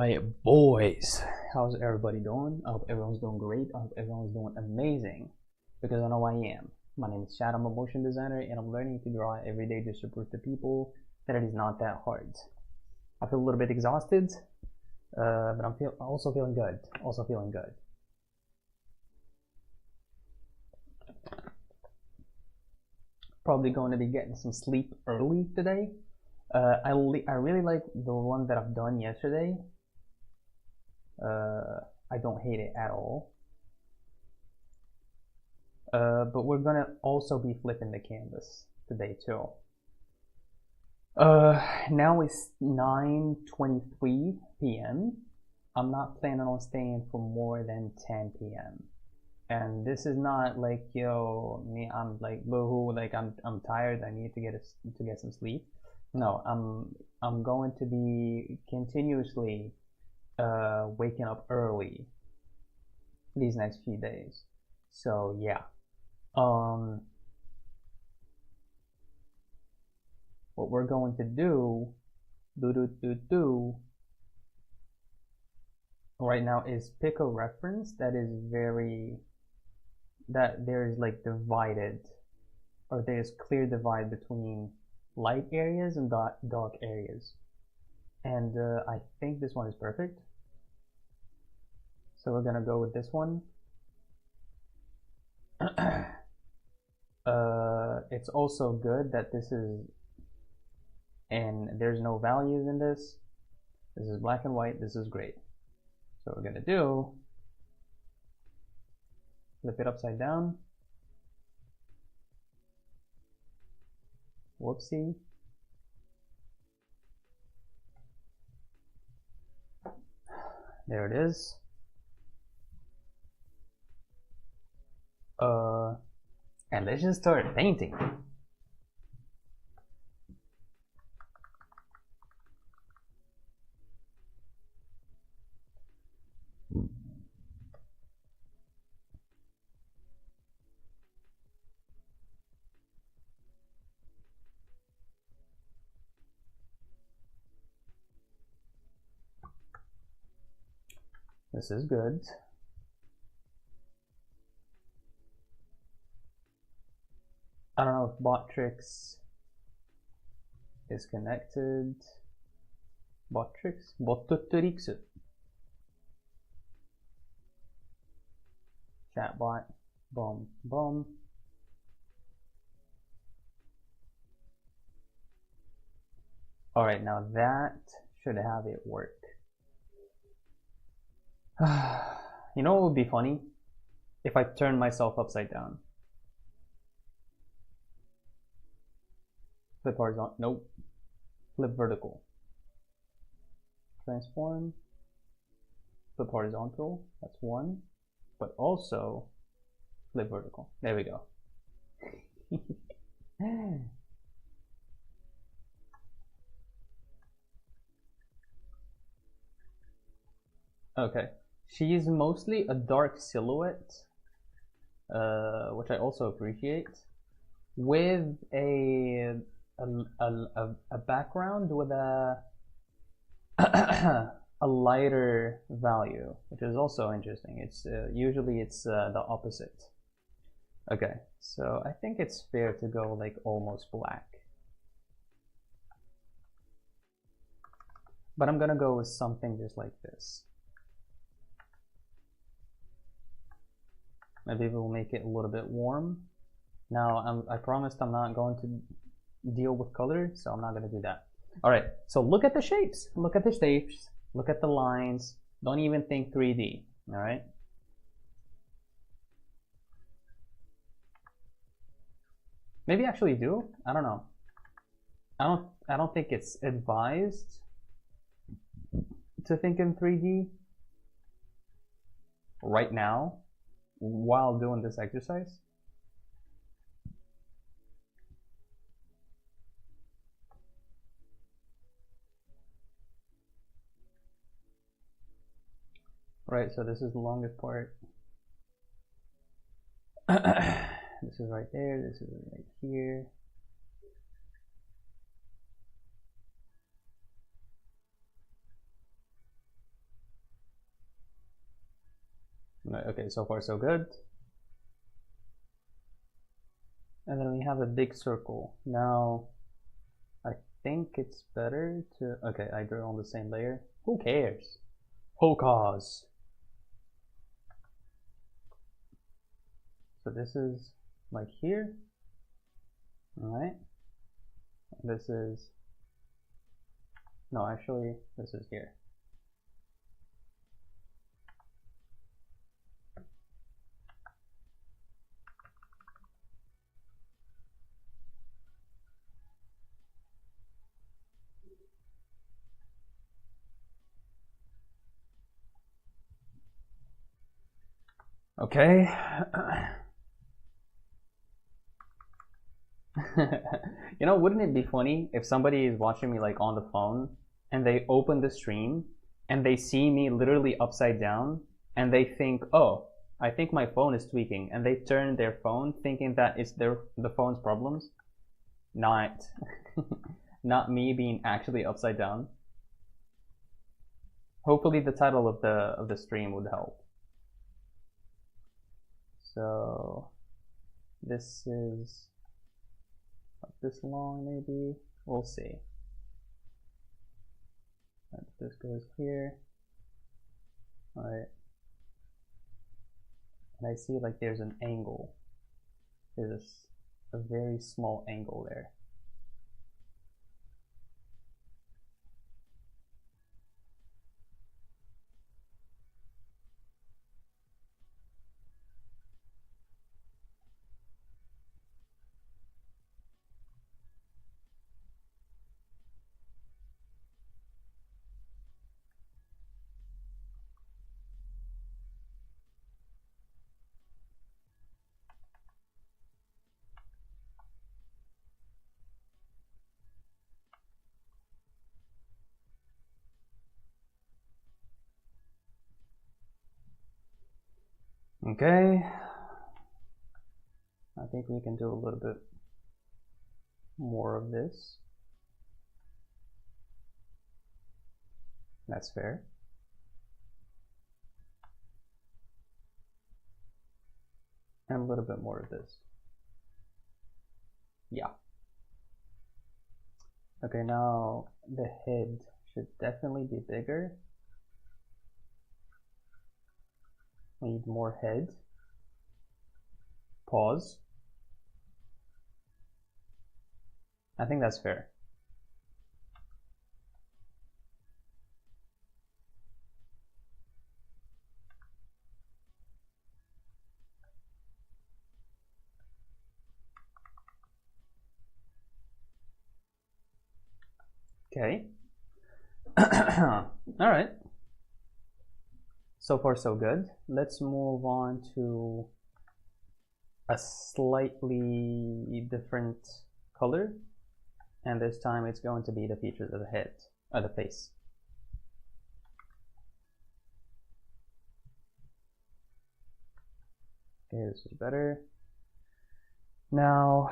Alright, boys, how's everybody doing? I hope everyone's doing great. I hope everyone's doing amazing, because I know I am. My name is Chad. I'm a motion designer, and I'm learning to draw every day just to prove to people that it is not that hard. I feel a little bit exhausted, but I'm also feeling good. Probably going to be getting some sleep early today. I really like the one that I've done yesterday. I don't hate it at all. But we're gonna also be flipping the canvas today too. Now it's 9:23 p.m. I'm not planning on staying for more than 10 p.m. And this is not like, yo, me, I'm like, boohoo, like I'm tired, I need to get some sleep. No, I'm going to be continuously waking up early these next few days. So yeah. What we're going to do right now is pick a reference that is that there's like divided, or there's clear divide between light areas and dark areas. And I think this one is perfect. So we're gonna go with this one. It's also good that this is, and there's no values in this. This is black and white, this is great. So what we're gonna do, flip it upside down. Whoopsie. There it is. And let's just start painting. This is good. I don't know if Botrix is connected. Botrix. Chatbot. Boom, boom. All right, now that should have it work. You know what would be funny? If I turn myself upside down. Flip horizontal. Nope. Flip vertical. Transform. Flip horizontal. That's one. But also flip vertical. There we go. Okay. She is mostly a dark silhouette, which I also appreciate, with a background with a a lighter value, which is also interesting. It's usually it's the opposite. Okay, so I think it's fair to go like almost black, but I'm gonna go with something just like this. Maybe we'll make it a little bit warm. Now, I promised I'm not going to deal with color, so I'm not going to do that. All right, so look at the shapes. Look at the shapes. Look at the lines. Don't even think 3D, all right? Maybe actually do. I don't know. I don't think it's advised to think in 3D right now while doing this exercise. Right, so this is the longest part. This is right there, this is right here. Right, okay, so far so good. And then we have a big circle. Now, I think it's better to, okay, I drew on the same layer. Who cares? Who cares? So this is like here. Alright. This is, no, actually, this is here. Okay. You know, wouldn't it be funny if somebody is watching me like on the phone and they open the stream and they see me literally upside down and they think, oh, I think my phone is tweaking, and they turn their phone thinking that it's the phone's problems, not not me being actually upside down. Hopefully the title of the stream would help. So this is like this long, maybe. We'll see. This goes here. All right. And I see like there's an angle. There's a very small angle there. Okay, I think we can do a little bit more of this. That's fair. And a little bit more of this. Yeah. Okay, now the head should definitely be bigger. We need more head. Pause. I think that's fair. Okay. All right. So far so good. Let's move on to a slightly different color, and this time it's going to be the features of the head, the face. Okay, this is better. Now.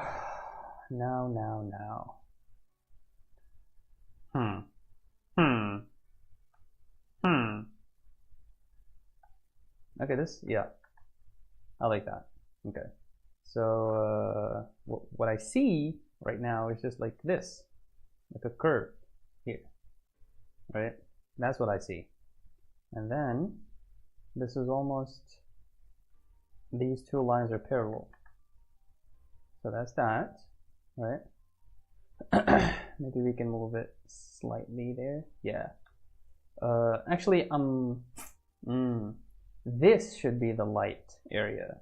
Okay, this, yeah, I like that. Okay, so what I see right now is just like this, like a curve here, right? That's what I see. And then this is almost, these two lines are parallel. So that's that, right? Maybe we can move it slightly there. Yeah. Actually, this should be the light area.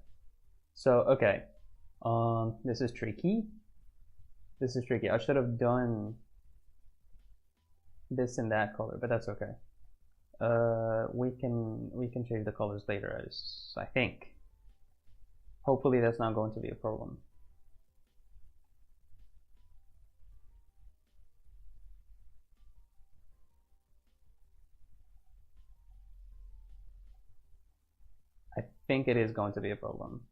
So, okay. This is tricky. This is tricky. I should have done this in that color, but that's okay. We can change the colors later, I think. Hopefully that's not going to be a problem. I think it is going to be a problem.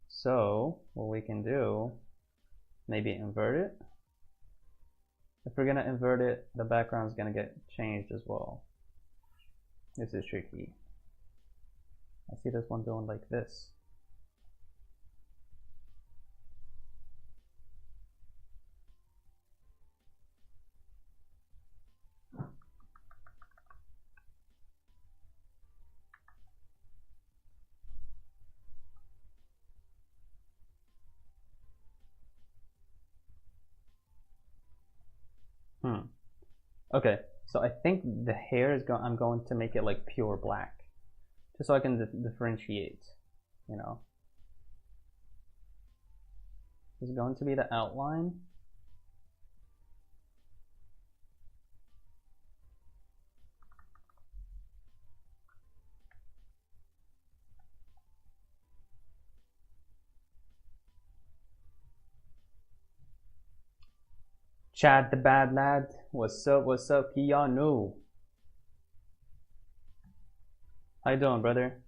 So what we can do, maybe invert it. If we're gonna invert it, the background is gonna get changed as well. This is tricky. I see this one doing like this. Okay, so I think the hair is I'm going to make it like pure black, just so I can differentiate, you know. This is going to be the outline. Chad the bad lad, what's up, Keanu? How you doing, brother?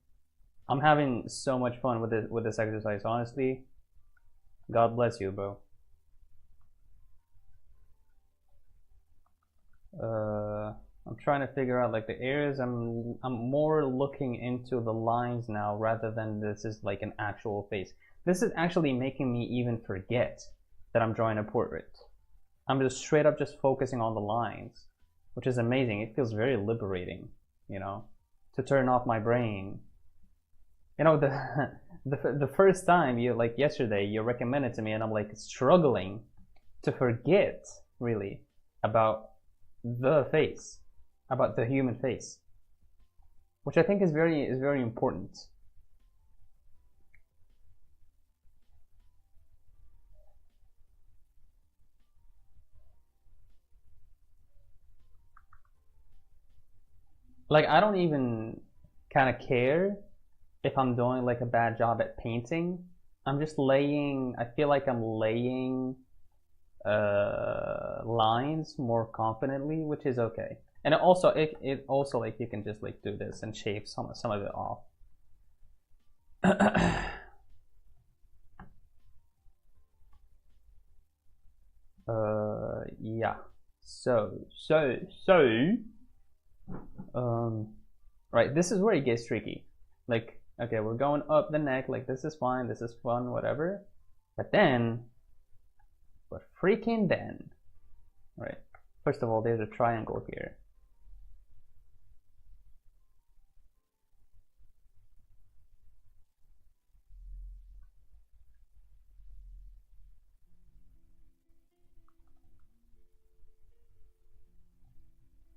I'm having so much fun with this exercise, honestly. God bless you, bro. I'm trying to figure out like the areas. I'm more looking into the lines now rather than this is like an actual face. This is actually making me even forget that I'm drawing a portrait. I'm just straight up just focusing on the lines, which is amazing. It feels very liberating, you know, to turn off my brain. You know, the first time you, like yesterday, you recommended to me, and I'm like struggling to forget really about the face, about the human face, which I think is very important. Like, I don't even kind of care if I'm doing like a bad job at painting. I'm just laying, I feel like I'm laying lines more confidently, which is okay. And it also like you can just like do this and shave some of it off. Yeah. So right, this is where it gets tricky. Like, okay, we're going up the neck, like this is fine, this is fun, whatever. But freaking then, right? First of all, there's a triangle here.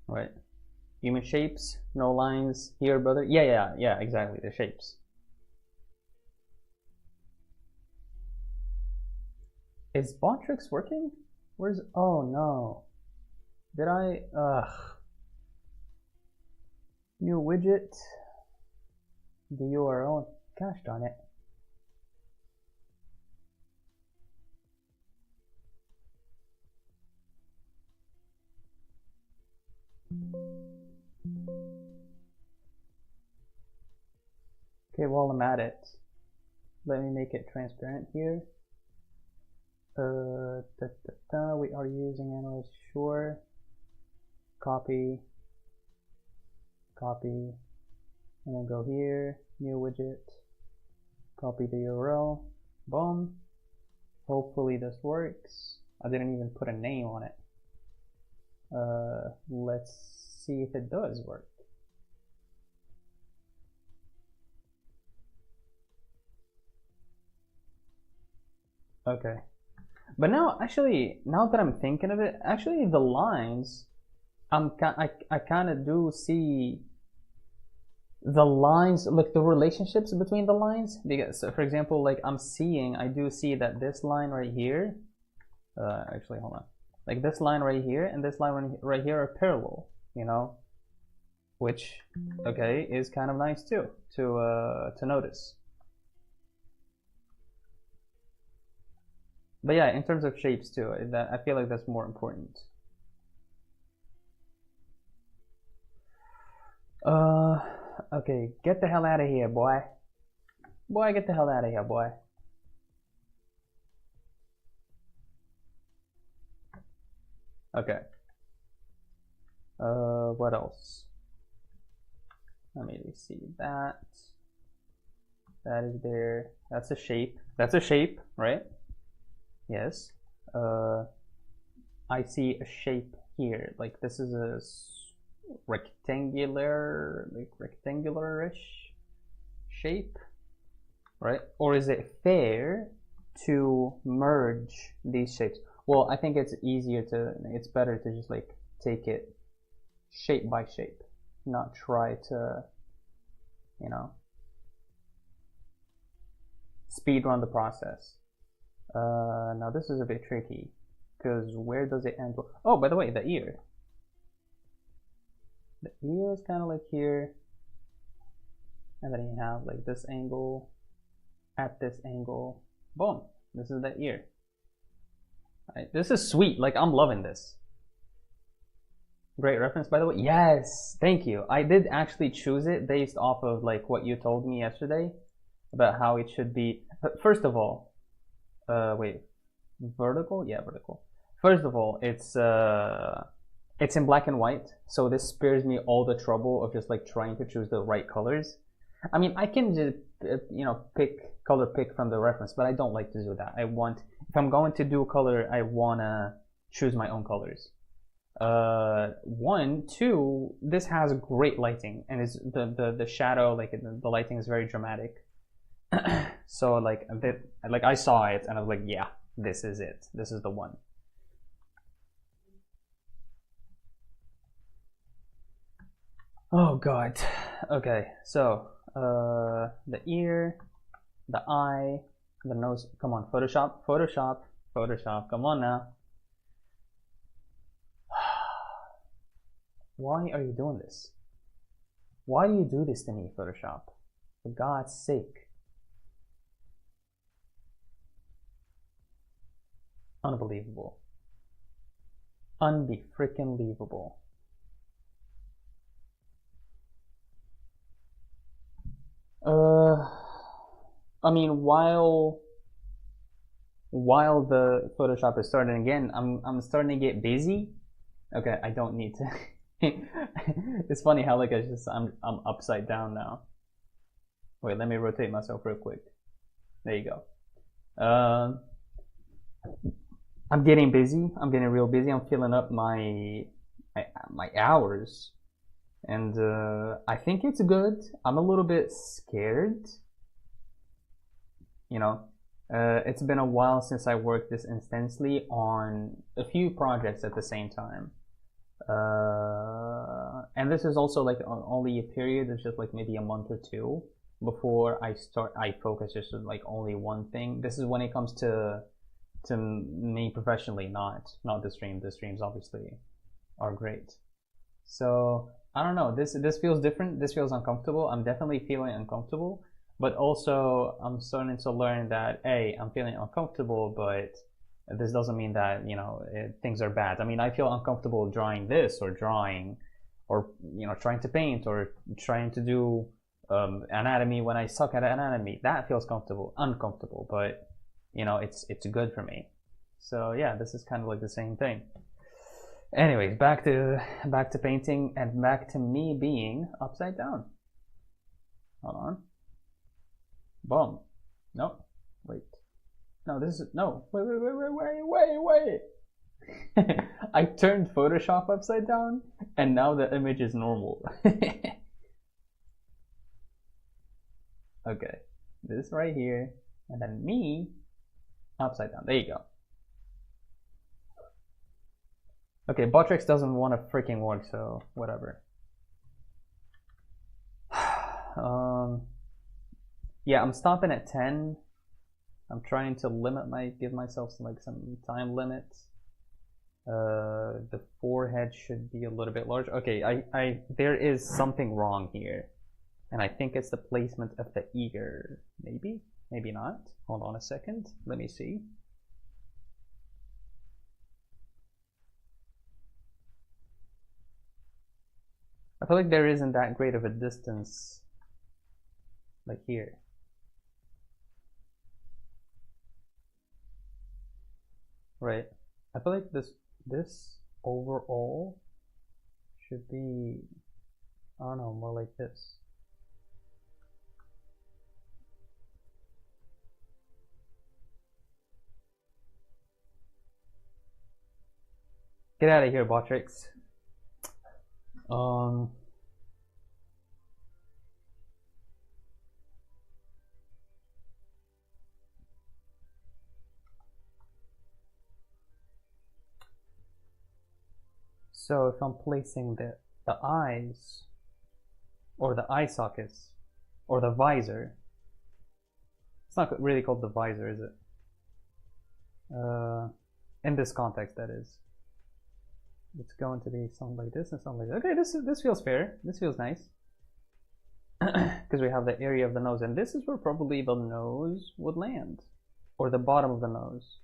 Right. Human shapes, no lines here, brother. Yeah, exactly, the shapes. Is Botrix working? Where's, oh no. Did I, new widget, the URL, gosh darn it. Okay, while I'm at it, let me make it transparent here. We are using analyze, sure. Copy, and then go here, new widget, copy the URL, boom. Hopefully this works. I didn't even put a name on it. Let's see if it does work. Okay. But now, actually, now that I'm thinking of it, actually the lines, I kind of do see the lines, like the relationships between the lines. Because, so for example, like I do see that this line right here, actually, hold on. Like this line right here and this line right here are parallel, you know? Which, okay, is kind of nice too, to notice. But yeah, in terms of shapes too, I feel like that's more important. Okay, get the hell out of here, boy. Boy, get the hell out of here, boy. Okay. What else? Let me see that. That is there. That's a shape. That's a shape, right? Yes. I see a shape here. Like this is a rectangular, like rectangular-ish shape, right? Or is it fair to merge these shapes? Well, I think it's better to just like take it shape by shape, not try to, you know, speed run the process. Now this is a bit tricky, because where does it end? Oh, by the way, the ear. The ear is kind of like here, and then you have like this angle, at this angle, boom, this is the ear. Right, this is sweet, like I'm loving this. Great reference, by the way. Yes, thank you. I did actually choose it based off of like what you told me yesterday about how it should be. First of all, wait, vertical? Yeah, vertical. First of all, it's in black and white, so this spares me all the trouble of just like trying to choose the right colors. I mean, I can just, you know, color pick from the reference, but I don't like to do that. If I'm going to do a color, I wanna choose my own colors. One, two, this has great lighting, and it's the shadow, like the lighting is very dramatic. So like I saw it and I was like, yeah, this is it. This is the one. Oh god. Okay, so the ear, the eye, the nose. Come on, Photoshop, Photoshop, Photoshop. Come on now. Why are you doing this? Why do you do this to me, Photoshop? For God's sake. Unbelievable. Unbe-freaking-believable. I mean, while the Photoshop is starting again, I'm starting to get busy. Okay, I don't need to. It's funny how like I'm upside down now. Wait, let me rotate myself real quick. There you go. I'm getting busy. I'm getting real busy. I'm filling up my hours, and I think it's good. I'm a little bit scared. You know, it's been a while since I worked this intensely on a few projects at the same time. And this is also like only a period of just like maybe a month or two before I focus just on like only one thing. This is when it comes to me professionally, not the stream. The streams obviously are great. So I don't know, this feels different. This feels uncomfortable. I'm definitely feeling uncomfortable, but also I'm starting to learn that I'm feeling uncomfortable, but this doesn't mean that, you know, things are bad. I mean, I feel uncomfortable drawing this or drawing, or, you know, trying to paint or trying to do anatomy when I suck at anatomy. That feels uncomfortable, but you know, it's good for me. So yeah, this is kind of like the same thing. Anyways, back to painting and back to me being upside down. Hold on. Boom. No. Wait. No, this is no. Wait. I turned Photoshop upside down, and now the image is normal. Okay, this right here, and then me upside down. There you go. Okay, Botrex doesn't want to freaking work, so whatever. Yeah, I'm stopping at 10. I'm trying to give myself some time limits. The forehead should be a little bit large. Okay, there is something wrong here, and I think it's the placement of the ear. Maybe not. Hold on a second. Let me see. I feel like there isn't that great of a distance, like here. Right. I feel like this overall should be, I don't know, more like this. Get out of here, Botrix. So if I'm placing the eyes, or the eye sockets, or the visor, it's not really called the visor, is it? In this context, that is. It's going to be something like this and something like that. Okay, this feels fair. This feels nice. Because we have the area of the nose, and this is where probably the nose would land. Or the bottom of the nose.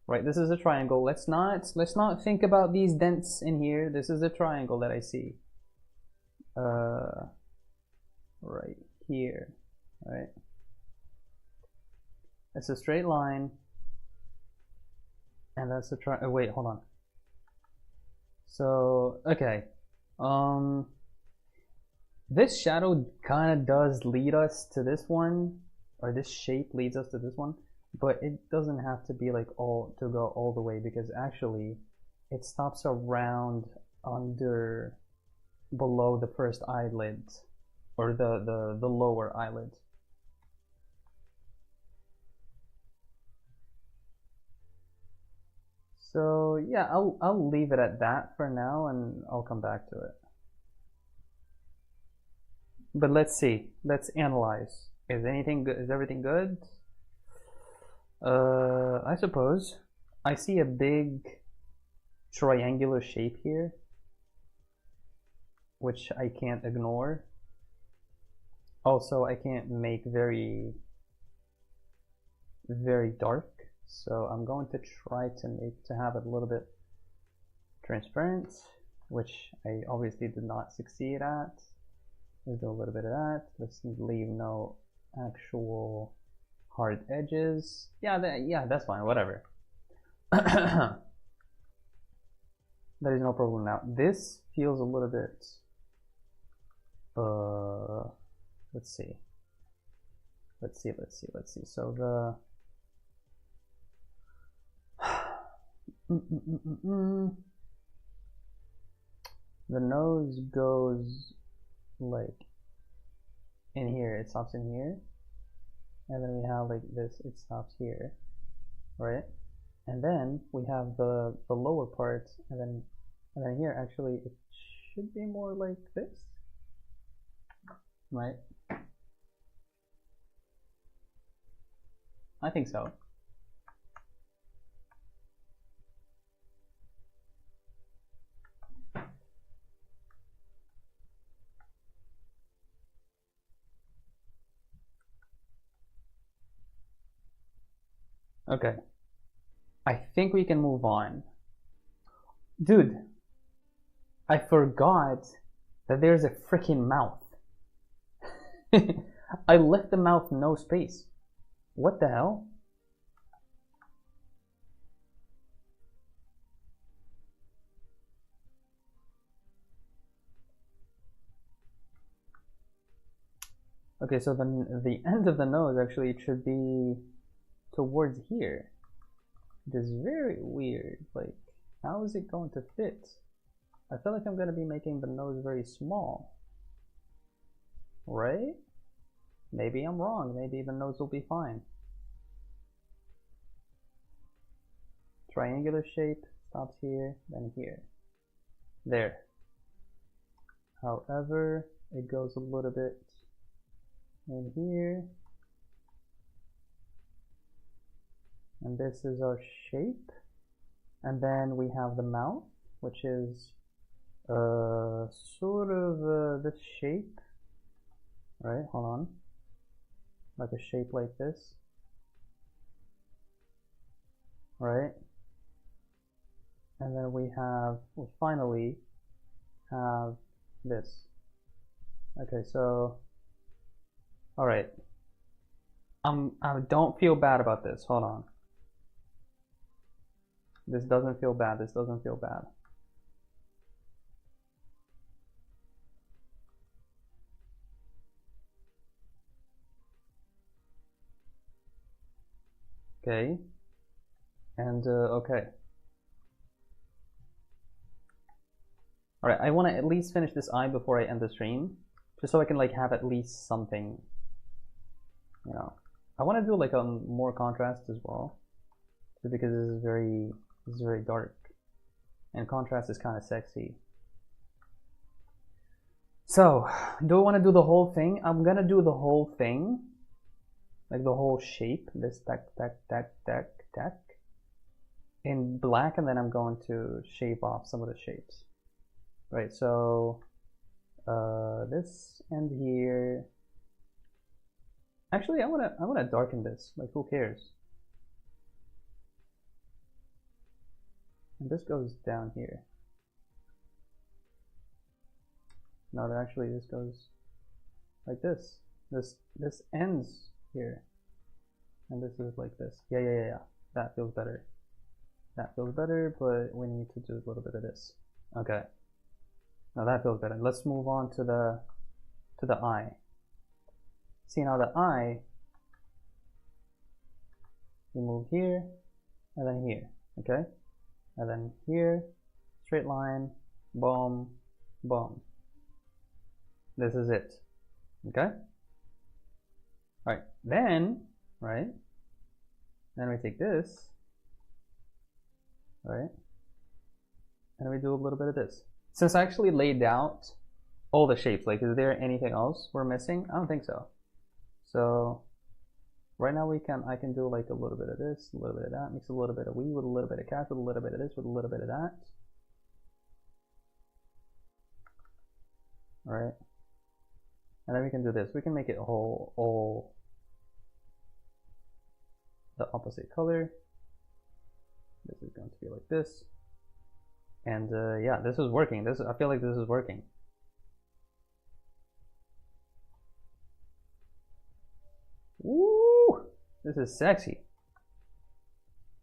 Right, this is a triangle. Let's not think about these dents in here. This is a triangle that I see. Right here. Right. It's a straight line. And that's a wait, hold on. So, okay. This shadow kind of does lead us to this one, or this shape leads us to this one, but it doesn't have to be like go all the way, because actually it stops around below the first eyelid, or the lower eyelid. So yeah, I'll leave it at that for now, and I'll come back to it. But let's see. Let's analyze. Is anything good? Is everything good? I suppose. I see a big triangular shape here, which I can't ignore. Also, I can't make very dark. So I'm going to try to have it a little bit transparent, which I obviously did not succeed at. Let's do a little bit of that. Let's leave no actual hard edges. Yeah, that's fine, whatever. That is no problem now. This feels a little bit, let's see. So the nose goes like in here, it stops in here, and then we have like this, it stops here, right? And then we have the lower part, and then here actually it should be more like this, right? I think so. Okay, I think we can move on. Dude, I forgot that there's a freaking mouth. I left the mouth no space. What the hell? Okay, so the end of the nose actually should be towards here. It is very weird. Like, how is it going to fit? I feel like I'm going to be making the nose very small, right? Maybe I'm wrong. Maybe the nose will be fine. Triangular shape, stops here, then here. There. However, it goes a little bit in here. And this is our shape. And then we have the mouth, which is sort of this shape. Right, hold on. Like a shape like this. Right? And then we finally have this. Okay, so, alright. I don't feel bad about this, hold on. This doesn't feel bad, this doesn't feel bad. Okay, And okay. Alright, I want to at least finish this eye before I end the stream, just so I can like have at least something, you know. I want to do like a more contrast as well, just because this is very dark, and contrast is kind of sexy. So, do I want to do the whole thing? I'm gonna do the whole thing, like the whole shape, this tack, in black, and then I'm going to shape off some of the shapes. Right, so this end here. Actually, I wanna darken this. Like, who cares? And this goes down here. No, actually, this goes like this. This ends here, and this is like this. Yeah. That feels better. That feels better, but we need to do a little bit of this. Okay. Now that feels better. Let's move on to the eye. See, now the eye, we move here, and then here, okay? And then here, straight line, boom, boom. This is it, okay? All right, then we take this, right? And we do a little bit of this. Since I actually laid out all the shapes, like, is there anything else we're missing? I don't think so. So right now I can do like a little bit of this, a little bit of that, mix a little bit of weave with a little bit of cast, with a little bit of this, with a little bit of that. All right. And then we can do this. We can make it all the opposite color. This is going to be like this. And yeah, this is working. I feel like this is working. Woo! This is sexy.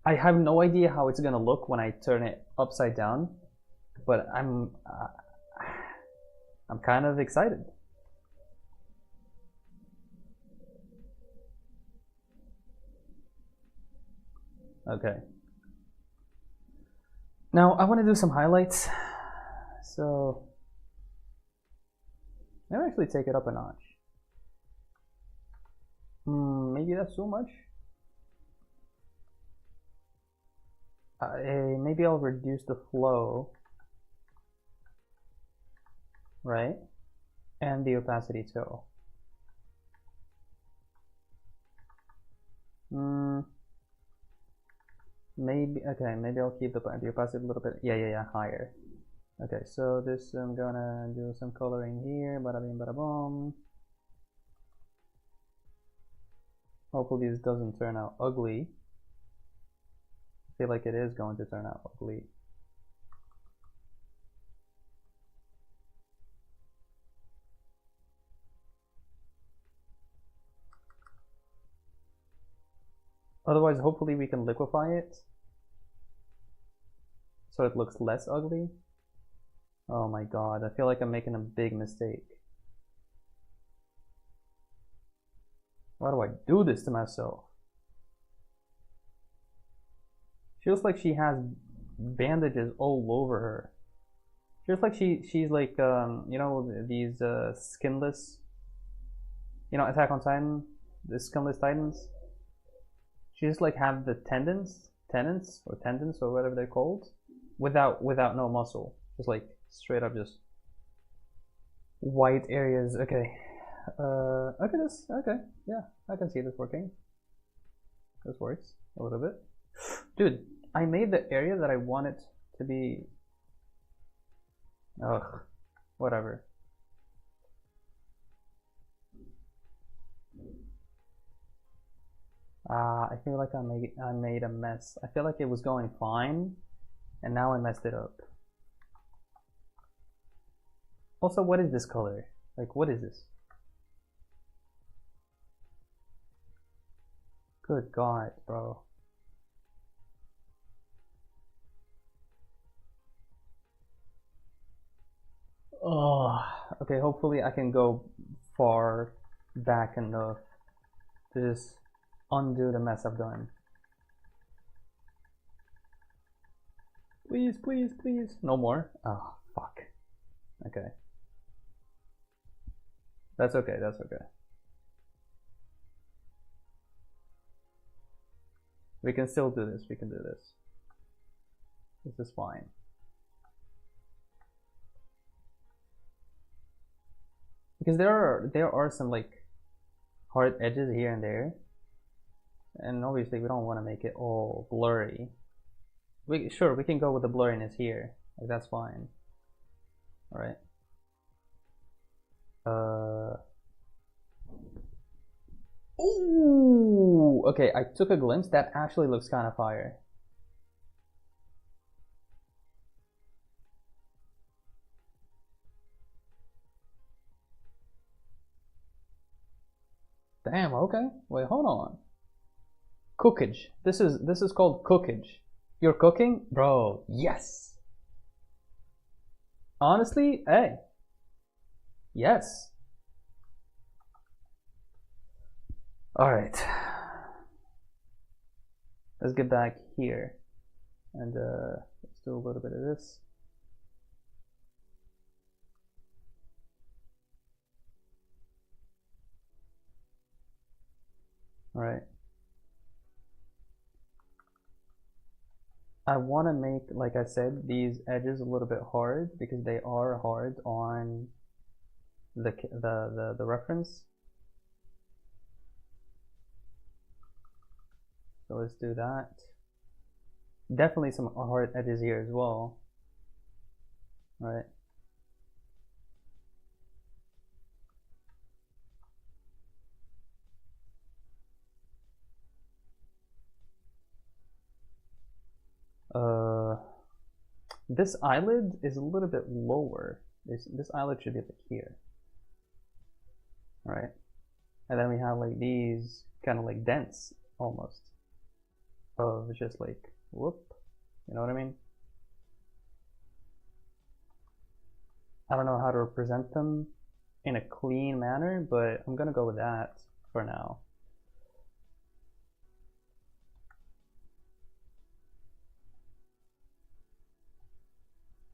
I have no idea how it's gonna look when I turn it upside down, but I'm kind of excited. Okay. Now I want to do some highlights, so maybe actually take it up a notch. Maybe that's too much. Maybe I'll reduce the flow, right? And the opacity too. Maybe, okay, maybe I'll keep the opacity a little bit, yeah, higher. Okay, so this, I'm gonna do some coloring here, bada bing, bada boom. Hopefully this doesn't turn out ugly. I feel like it is going to turn out ugly. Otherwise, hopefully we can liquefy it so it looks less ugly. Oh my god, I feel like I'm making a big mistake. Why do I do this to myself? Feels like she has bandages all over her. Feels like she's like you know, these skinless, you know, Attack on Titan, the skinless titans. She just like have the tendons or whatever they're called, without no muscle, just like straight up just white areas. Okay, okay, yeah, I can see this working. This works a little bit, dude. I made the area that I want it to be. Ugh, whatever. I feel like I made a mess. I feel like it was going fine, and now I messed it up. Also, what is this color? Like, what is this? Good God, bro. Oh, okay, hopefully I can go far back enough to just undo the mess I've done. Please, please, please. No more? Oh, fuck. Okay. That's okay, that's okay. We can still do this, we can do this. This is fine. Because there are some like hard edges here and there. And obviously we don't want to make it all blurry. Sure, we can go with the blurriness here. Like, that's fine. Alright. Ooh! Okay, I took a glimpse. That actually looks kind of fire. Damn, okay. Wait, hold on. Cookage. This is called cookage. You're cooking? Bro, yes! Honestly, hey. Yes. Alright. Let's get back here. And let's do a little bit of this. Alright. I want to make, like I said, these edges a little bit hard because they are hard on the reference. So let's do that. Definitely some hard edges here as well. All right. This eyelid is a little bit lower. This eyelid should be like here. All right. And then we have like these kind of like dents almost of just like whoop, you know what I mean? I don't know how to represent them in a clean manner, but I'm gonna go with that for now.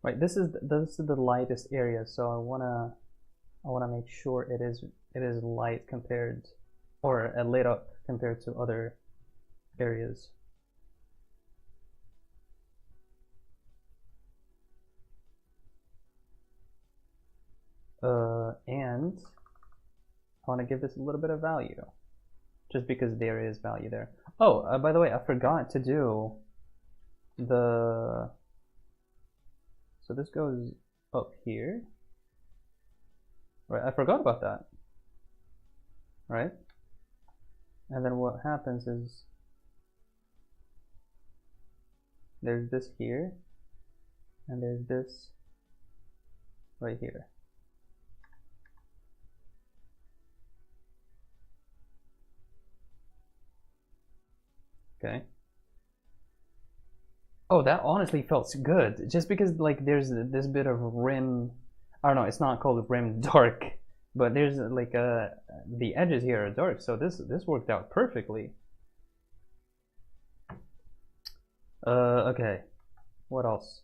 Right, this is the lightest area, so I wanna make sure it is light compared, or lit up compared to other areas. And I want to give this a little bit of value, just because there is value there. Oh, by the way, I forgot to do the. So this goes up here. Right, I forgot about that. Right? And then what happens is there's this here, and there's this right here. Okay. Oh, that honestly felt good. Just because like there's this bit of rim. I don't know. It's not called rim dark, but there's like the edges here are dark. So this worked out perfectly. Okay. What else?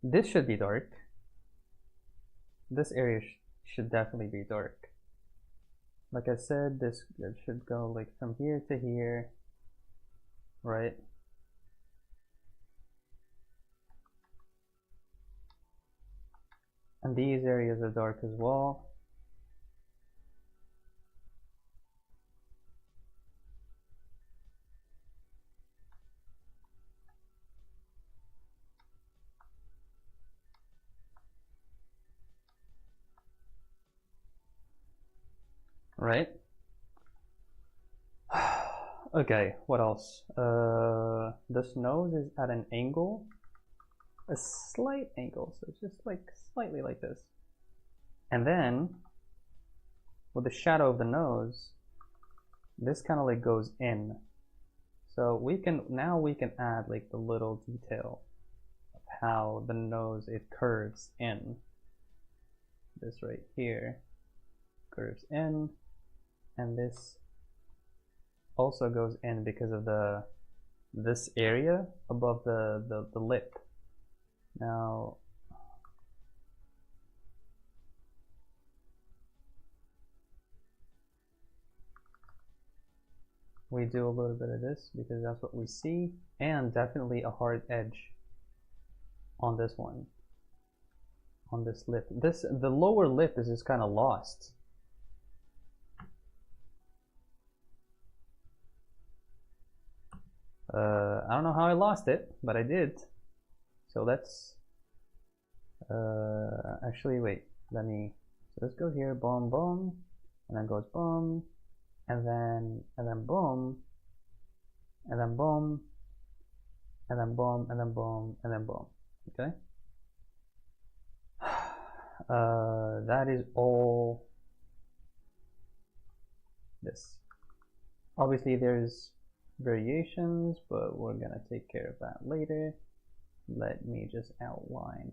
This should be dark. This area should definitely be dark. Like I said, this should go like from here to here, right? And these areas are dark as well. Right? Okay, what else? This nose is at an angle. A slight angle, so it's just like slightly like this. And then with the shadow of the nose, this kind of like goes in. So we can add like the little detail of how the nose, it curves in. This right here curves in, and this also goes in because of the this area above the lip. Now, we do a little bit of this because that's what we see, and definitely a hard edge on this one, on this lip. The lower lip is just kind of lost. I don't know how I lost it, but I did. So let's actually wait. So let's go here, boom, boom, and then goes boom, and then boom, and then boom, and then boom, and then boom, and then boom. Okay. That is all this. Obviously there's variations, but we're gonna take care of that later. Let me just outline.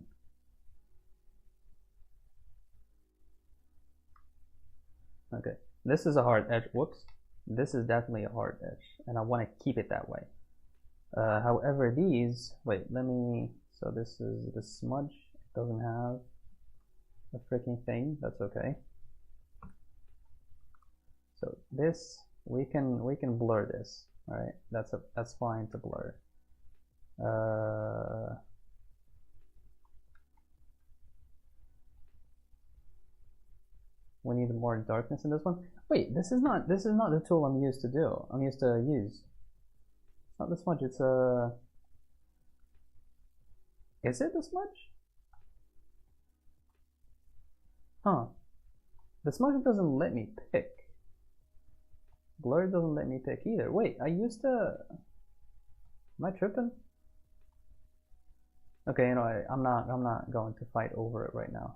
Okay, this is a hard edge. Whoops, this is definitely a hard edge, and I want to keep it that way. However, these, so this is the smudge. It doesn't have a freaking thing. That's okay. So this, we can blur this. All right, that's fine to blur. We need more darkness in this one. Wait, this is not the tool I'm used to use. It's not the smudge. It's is it the smudge? Huh. The smudge doesn't let me pick. Blur doesn't let me pick either. Wait, am I tripping? Okay, you know, I'm not going to fight over it right now.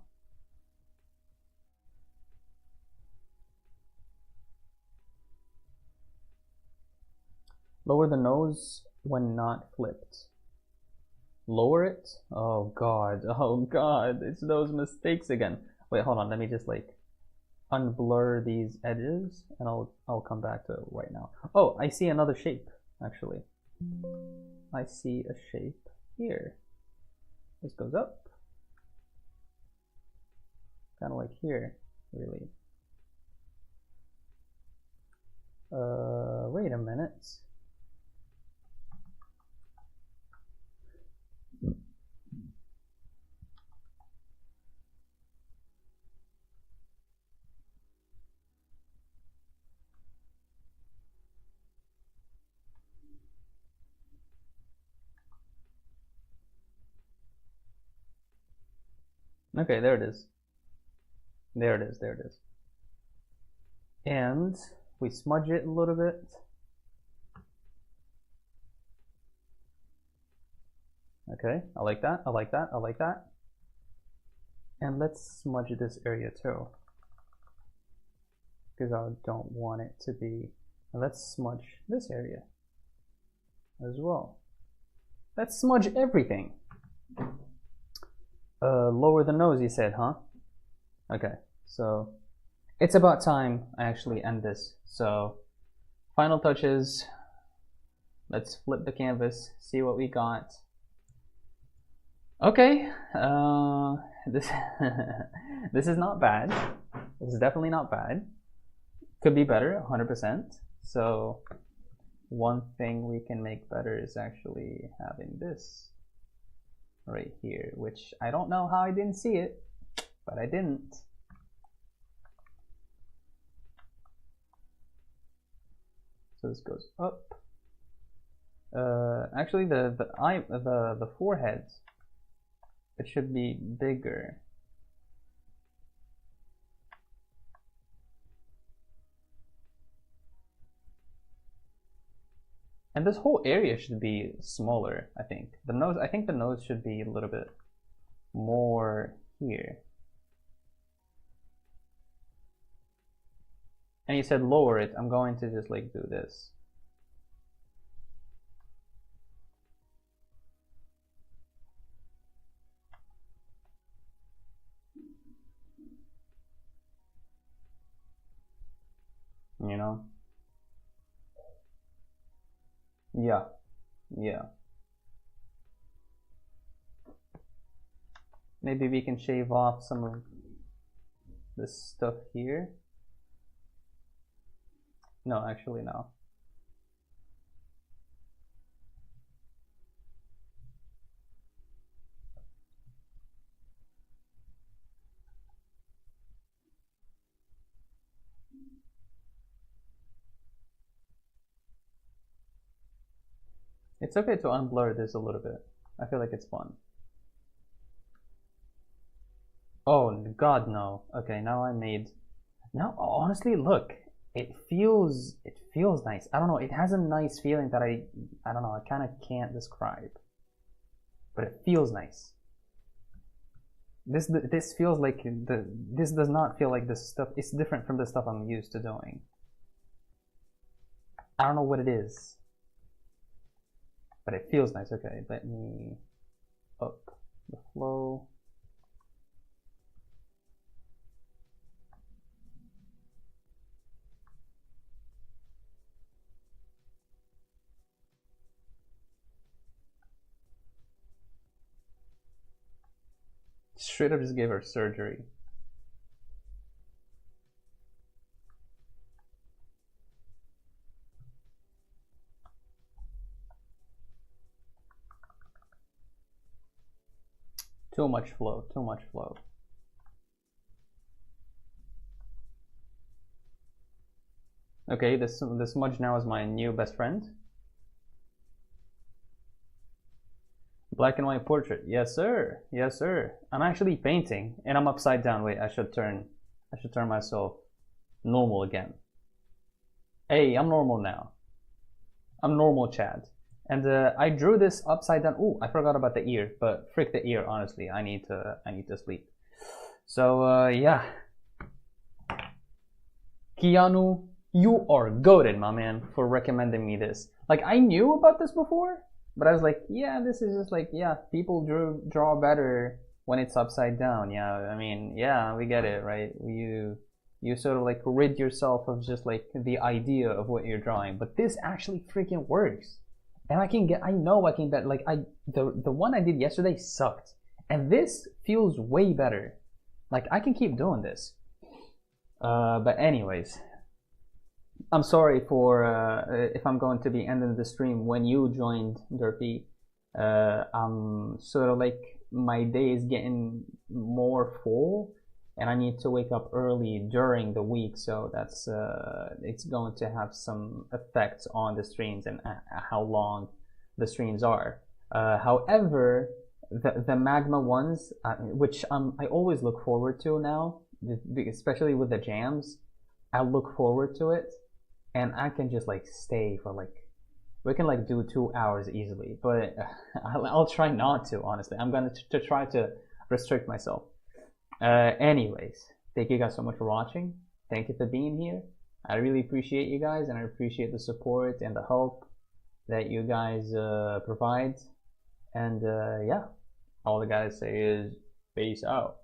Lower the nose when not flipped. Lower it? Oh god, it's those mistakes again. Wait, hold on, let me just like unblur these edges and I'll come back to it right now. Oh, I see another shape, actually. I see a shape here. This goes up. Kind of like here, really. Wait a minute. Okay, there it is. There it is. And we smudge it a little bit. Okay, I like that. And let's smudge this area too, because I don't want it to be. And let's smudge this area as well. Let's smudge everything. Lower the nose, you said, huh? Okay, so it's about time I actually end this. So final touches. Let's flip the canvas, see what we got. Okay, this this is not bad. This is definitely not bad. Could be better, 100%. So one thing we can make better is actually having this right here, which I don't know how I didn't see it, but I didn't. So this goes up. Actually, the forehead, it should be bigger. And this whole area should be smaller, I think. I think the nose should be a little bit more here. And you said lower it. I'm going to just like do this. You know? Yeah. Yeah. Maybe we can shave off some of this stuff here. No, actually no. It's okay to unblur this a little bit. I feel like it's fun. Oh God, no. Okay, now now honestly, look, it feels nice. I don't know, it has a nice feeling that I don't know, I kind of can't describe. But it feels nice. This feels like this does not feel like this stuff. It's different from the stuff I'm used to doing. I don't know what it is. But it feels nice. Okay, let me up the flow. Straight up just gave her surgery. Too much flow, too much flow. Okay, this smudge now is my new best friend. Black and white portrait. Yes, sir. Yes, sir. I'm actually painting, and I'm upside down. Wait, I should turn myself normal again. Hey, I'm normal now. I'm normal, Chad. And I drew this upside down. Ooh, I forgot about the ear, but frick the ear. Honestly, I need to sleep. So yeah, Keanu, you are goated, my man, for recommending me this. Like, I knew about this before, but I was like, yeah, this is just like, yeah, people draw better when it's upside down. Yeah, I mean, yeah, we get it, right? You sort of like rid yourself of just like the idea of what you're drawing, but this actually freaking works. And I know I can get, like, the one I did yesterday sucked, and this feels way better. Like, I can keep doing this. But anyways, I'm sorry for if I'm going to be ending the stream when you joined, Derpy. I'm sort of like, my day is getting more full, and I need to wake up early during the week, so that's it's going to have some effects on the streams and how long the streams are. However, the magma ones, which I always look forward to now, especially with the jams, I look forward to it, and I can just like stay for like, we can like do 2 hours easily, but I'll try not to, honestly. I'm going to try to restrict myself. Anyways, thank you guys so much for watching. Thank you for being here. I really appreciate you guys, and I appreciate the support and the help that you guys provide. And yeah, all I gotta say is peace out.